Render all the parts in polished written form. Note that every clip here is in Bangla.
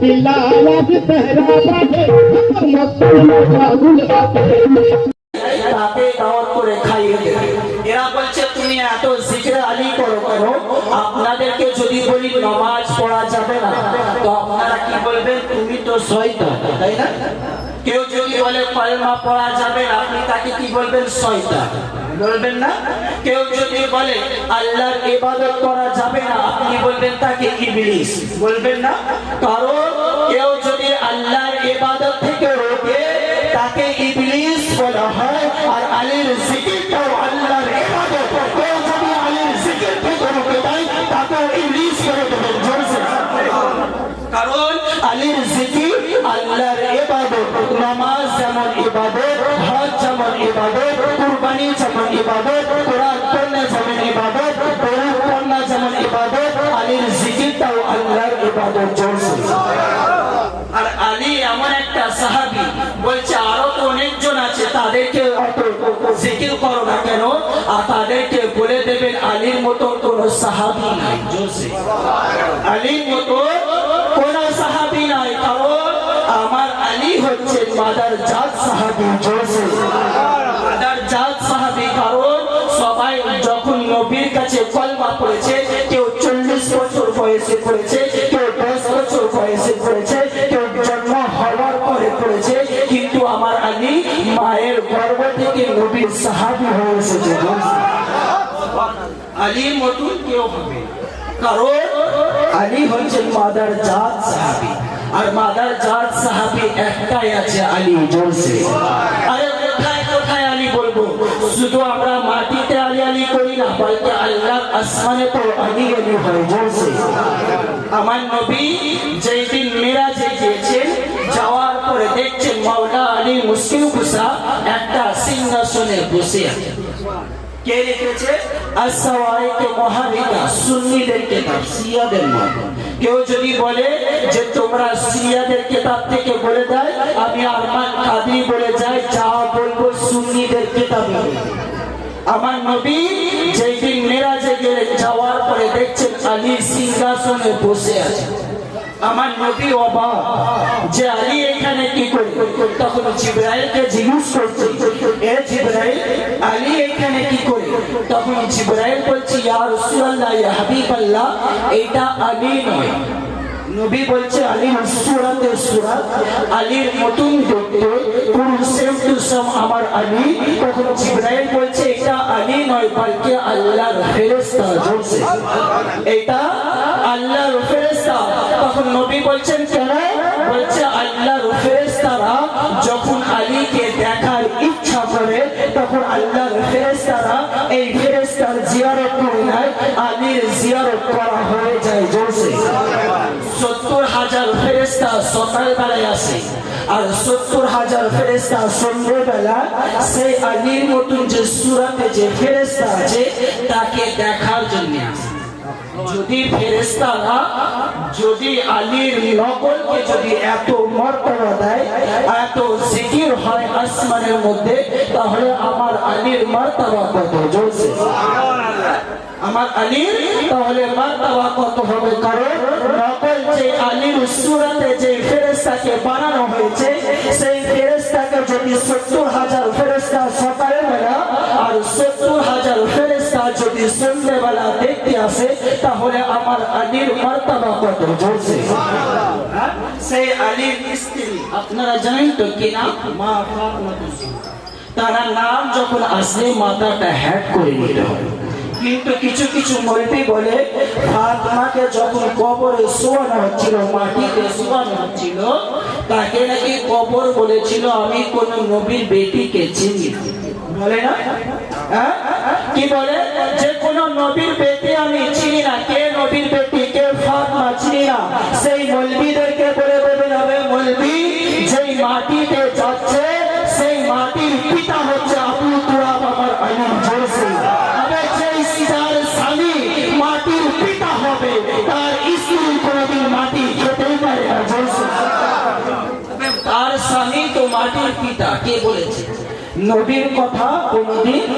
तिलावत तेरा बाटे मस्त बाबुल তাকে দাওয়াত করে খাইয়ে দেবে। এরা বলছে তুমি এত জিকির আলী করো কেন? আপনাদেরকে যদি বলি নামাজ পড়া যাবে না, তো আপনারা কি বলবেন? তুমি তো শয়তান, তাই না? কেউ যদি বলে কলমা পড়া যাবে না, আপনি তাকে কি বলবেন? শয়তান বলবেন না? কেউ যদি বলে আল্লাহর ইবাদত করা যাবে না, আপনি বলবেন তাকে ইবলিস বলবেন না? কারণ কেউ যদি আল্লাহর ইবাদত থেকে রোকে তাকে ইবলিস বলা হয়। আর আলীর জিকিরটাও আল্লাহর ইবাদত, কেউ যদি আলীর জিকির থেকে রোকে দেয় তাকে ইবলিস করে দেবেন জোরসে। কারণ আলীর জিকির আল্লাহর ইবাদত, নামাজ যেমন ইবাদত, হজ যেমন ইবাদত, কুরবানি যেমন ইবাদত, কোরআন পড়না যেমন ইবাদত, কোরআন পড়না যেমন ইবাদত, আলীর জিকিরটাও আল্লাহর ইবাদত জোরসে। আর আলী এমন একটা সাহাবী, বলছে আরো তো অনেকজন আছে, তাদেরকে অত জিকির করো না কেন? আর তাদেরকে বলে দেবেন আলীর মতো কোন সাহাবী নাই জোরসে। আলীর মতো কোন সাহাবী নাই, কারণ আমার আলী হচ্ছে মাদার জাত সাহাবী জোরসে। মাদার জাত সাহাবী, কারণ সবাই যখন নবীর কাছে কলমা পড়েছে, কেউ 40 বছর বয়সে পড়েছে, কেউ 10 বছর বয়সে পড়েছে, কেউ জন্ম হওয়ার পরে পড়েছে, কিন্তু আমার আলী মায়ের গর্ভ থেকে নবীর সাহাবী হয়ে এসেছে। আলীর মতন কেউ হবে, কারণ আলী হচ্ছেন মাদার জাত সাহাবী। আর মাদার জাত সাহাবী একটাই আছে, আলী জোরসে। আরে কোথায় কোথায় আলী বলবো? শুধু আমরা মাটিতে আলী আলী করি না, বলতে আল্লাহর আসমানে তো আলী আলী হয় জোরসে। আমার নবী যেই দিন মিরাজে গিয়েছেন, যাওয়ার পরে দেখছেন মাওলা আলী মুশকিল কুসা একটা সিংহাসনে বসে আছে। কে লিখেছে? আস-সাওয়াইক মুহারিকা, সুন্নিদের কিতাব, শিয়াদের নয়। কেউ যদি বলে যে তোমরা শিয়াদের কিতাব থেকে বলে দেয়, আমি আরমান কাদরি বলে যাই, যা বলবো সুন্নিদের কিতাবে। আমার নবী যেই দিন মিরাজে গেলেন, যাওয়ার পরে দেখছেন আলী সিংহাসনে বসে আছে। আমার নবী অবাক যে আলী এখানে কি করে। তখন জিবরাইলকে জিজ্ঞেস করছে, এ জিবরাইল, আলী এখানে কি করে? তখন জিবরাইল বলছে, ইয়া রাসূলুল্লাহ, ইয়া হাবিবাল্লাহ, এটা আলী নয়। নবী বলছে আলী সূরাতে সূরাত, আলীর মতন দেখতে, পুরো সেম টু সেম আমার আলী। তখন জিবরাইল বলছে এটা আলী নয়, বলকে আল্লাহর ফেরেশতা জোরসে, এটা আল্লাহর ফেরেশতা। তখন নবী বলছেন কেন? বলছে আল্লাহর ফেরেশতারা যখন আলীকে দেখার ইচ্ছা করে, তখন আল্লাহর ফেরেশতারা এই ফেরেশতার জিয়ারত করে নেয়, আলীর জিয়ারত করা হয়ে যায় জোরসে। 70,000 ফেরেশতা সকাল বেলায় আসে, আর 70,000 ফেরেশতা সন্ধ্যাবেলা সেই আলীর মতন যে সূরাতে যে ফেরেশতা আছে তাকে দেখার জন্য আসে। যদি ফেরেশতারা যদি আলীর নকলকে যদি এত মর্তবা দেয়, এত জিকির হয় আসমানের মধ্যে, তাহলে আমার আলীর মর্তবা কত জোরসে। আমার আলীর তাহলে মর্তবা কত হবে? কারণ নকল যে আলীর সূরাতে যে ফেরেশতাকে বানানো হয়েছে, সেই ফেরেশতাকে যদি 70,000 ফেরেশতা সকালে বেলা আর 70,000 ফেরেশতা যদি সন্ধ্যাবেলা দেখতে আসে, তাহলে আমার আলীর মর্তবা কত জোরসে। সেই আলীর স্ত্রী আপনারা জানেন তো কি নাম? মা ফাতেমা। তার নাম যখন আসলে মাথাটা হ্যাট করে নিতে হয়। কিন্তু কিছু কিছু মৌলবি বলে ফাতেমাকে যখন কবরে শোয়ানো হচ্ছিল, মাটিতে শোয়ানো হচ্ছিল, তাকে নাকি কবর বলেছিল আমি কোন নবীর বেটিকে চিনি, বলে না? কি বলে? যে কোন নবীর বেটি আমি চিনি না। কে নবীর বেটি? কে ফাতেমা চিনি না। সেই মৌলবিদেরকে বলে দেবেন, হবে মৌলবি যেই মাটিতে যাচ্ছে সেই মাটির পিতা হচ্ছে আবু তুরাব আমার আলী জোরসে। তার স্বামী তো মাটির পিতা। কে বলেছে? নবীর কথা কোনদিন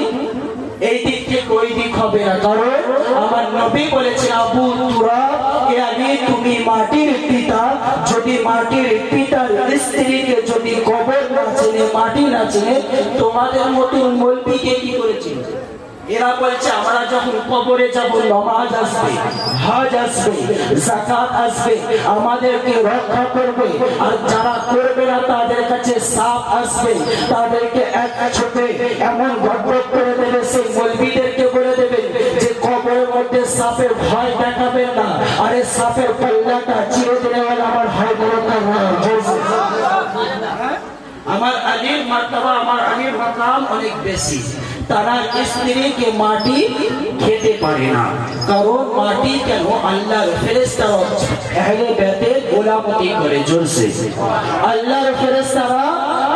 এই দিক থেকে ওই দিক হবে না, কারণ আমার নবী বলেছেন আবু তুরাব এ আলী তুমি মাটির পিতা, যদি মাটির পিতার স্ত্রীকে যদি কবর না চেনে মাটি না চেনে তোমাদের মতন মৌলবীকে কি করেছিল? এরা বলছে আমরা যখন কবরে যাব নামাজ আসবে, হজ আসবে, যাকাত আসবে, আমাদেরকে রক্ষা করবে, আর যারা করবে না তাদের কাছে সাপ আসবে, তাদেরকে এক ছোটে এমন গড়বড় করে দেবে, সেই মৌলবীদেরকে বলে দেবে যে কবরের মধ্যে সাপের ভয় দেখাবেন না, আরে সাপের পাল্লাটা চিরে দিলে আমার ভয় দরকার না। আমার আলীর মার্তবা, আমার আলীর মাকাম অনেক বেশি। তারা স্ত্রীকে মাটি খেতে পারে না, কারণ মাটি কেন আল্লাহর ফেরেশতারা আহলে বাইতের গোলামতি করে। জোরসে আল্লাহর ফেরেশতারা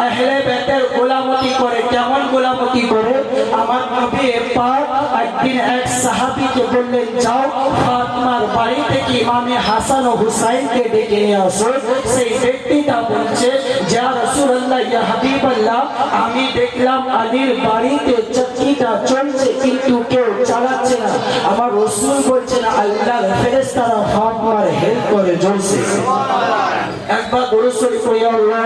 আহলে বাইতের গোলামতি করে। কেমন গোলামতি করে? আমার নবী পাক একদিন এক সাহাবীকে বললেন যাও ফাতিমার বাড়ি থেকে ইমামে হাসান ও হুসাইনকে ডেকে নিয়ে আসো। সেই ব্যক্তিটা বলছে ইয়া রাসূলুল্লাহ, ইয়া হাবিবাল্লাহ, আমি দেখলাম আলীর বাড়িতে চক্কিটা চলছে কিন্তু কেউ চালাচ্ছে না। আমার রাসূল বলছেন আল্লাহর ফেরেশতারা ফাতিমার হেল্প করে। জোরসে একবার দরুদ শরীফ পড়ি আল্লাহ